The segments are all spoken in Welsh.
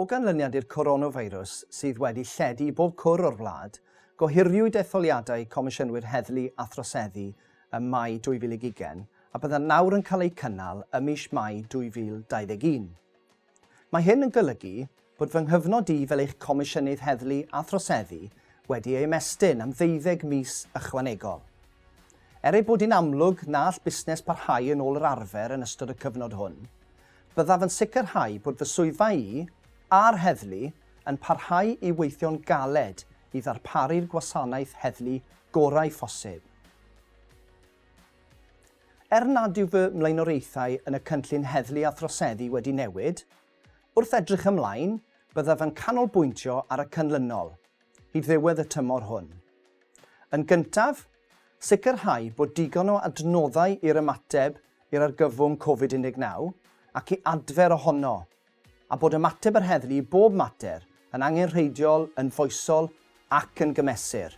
O ganlyniad i'r coronafeirws sydd wedi lledu bob cwr o'r wlad, gohiriwyd etholiadau Comisiynydd Heddlu a Throseddu ym Mai 2020 a bydda nawr yn cael ei cynnal ym mis Mai 2021. Mae hyn yn golygu bod fy nghyfnod i fel eich Comisiynydd Heddlu a Throseddu wedi ei ymestyn am 12 mis ychwanegol. Eu bod hi'n amlwg na all busnes parhau yn ôl yr arfer yn ystod y cyfnod hwn, byddaf yn sicrhau bod fy swyddfa i a'r heddlu yn parhau i weithio'n galed i ddarparu'r gwasanaeth heddlu gorau phosib. Nad yw fy blaenoriaethau yn y cynllun heddlu a throseddu wedi newid, wrth edrych ymlaen, byddaf yn canolbwyntio ar y cynlynol, hyd ddiwedd y tymor hwn. Yn gyntaf, sicrhau bod digon o adnoddau i'r ymateb i'r argyfwng Covid-19 ac i adfer ohono, a bod ymateb yr heddlu i bob mater yn angenrheidiol, yn foesol ac yn gymesur.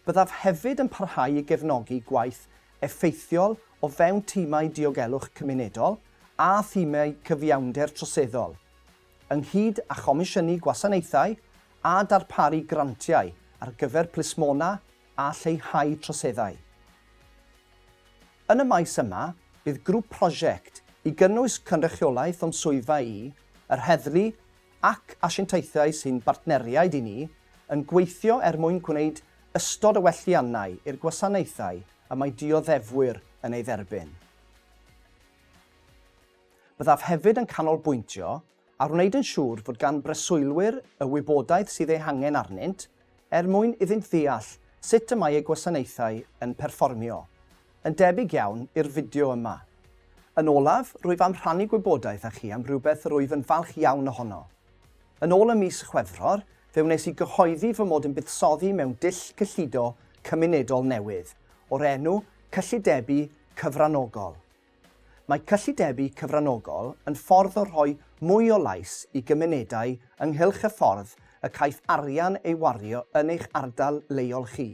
Byddaf hefyd yn parhau i gefnogi gwaith effeithiol o fewn timau diogelwch cymunedol a thimau cyfiawnder troseddol, ynghyd â chomisiynu gwasanaethau a darparu grantiau ar gyfer plismona a lleihau troseddau. Yn y maes yma, bydd grŵp prosiect i gynnwys cynrychiolaeth o'n swyddfa i, yr heddlu ac asiantaethau sy'n bartneriaid i ni, yn gweithio mwyn gwneud ystod y welliannau i'r gwasanaethau a mae dioddefwyr yn ei dderbyn. Byddaf hefyd yn canolbwyntio ar wneud yn siŵr fod gan breswylwyr y wybodaeth sydd ei hangen arnynt mwyn iddynt ddeall sut y mae eu gwasanaethau yn perfformio, yn debyg iawn i'r fidio yma. Yn olaf, rwyf am rhannu gwybodaeth â chi am rhywbeth rwyf yn falch iawn ohono. Yn ôl y mis Chwefror, fe wnes i gyhoeddi fy mod yn buddsoddi mewn dull cyllido cymunedol newydd, o'r enw Cyllidebau Cyfranogol. Mae cyllidebau cyfranogol yn ffordd o rhoi mwy o lais i gymunedau ynghylch y ffordd y caiff arian ei wario yn eich ardal leol chi.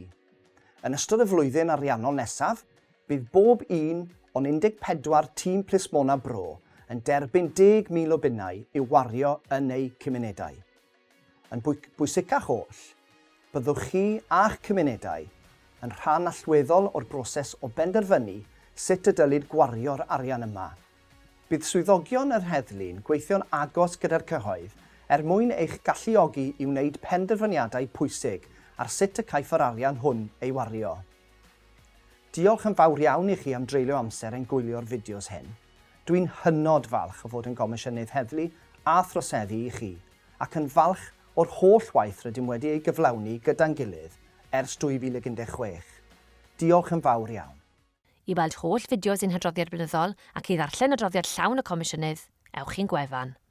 Yn ystod y flwyddyn ariannol nesaf, bydd bob un o'n 14 tîm plismona bro yn derbyn 10,000 o bunnau i'w wario yn eu cymunedau. Yn bwysicach oll, byddwch chi a'ch cymunedau yn rhan allweddol o'r broses o benderfynu sut y dylid gwario'r arian yma. Bydd swyddogion yr heddlu'n gweithio'n agos gyda'r cyhoedd mwyn eich galluogi i wneud penderfyniadau pwysig ar sut y caiff yr arian hwn ei wario. Diolch yn fawr iawn i chi am dreulio amser yn gwylio'r fideos hyn. Dwi'n hynod falch o fod yn Comisiynydd Heddlu a Throseddu i chi, ac yn falch o'r holl waith rydym wedi ei gyflawni gyda'n gilydd ers 2016. Diolch yn fawr iawn. I weld holl fideos i'n Adroddiad Blynyddol ac i ddarllen adroddiad llawn y Comisiynydd, ewch i'n gwefan.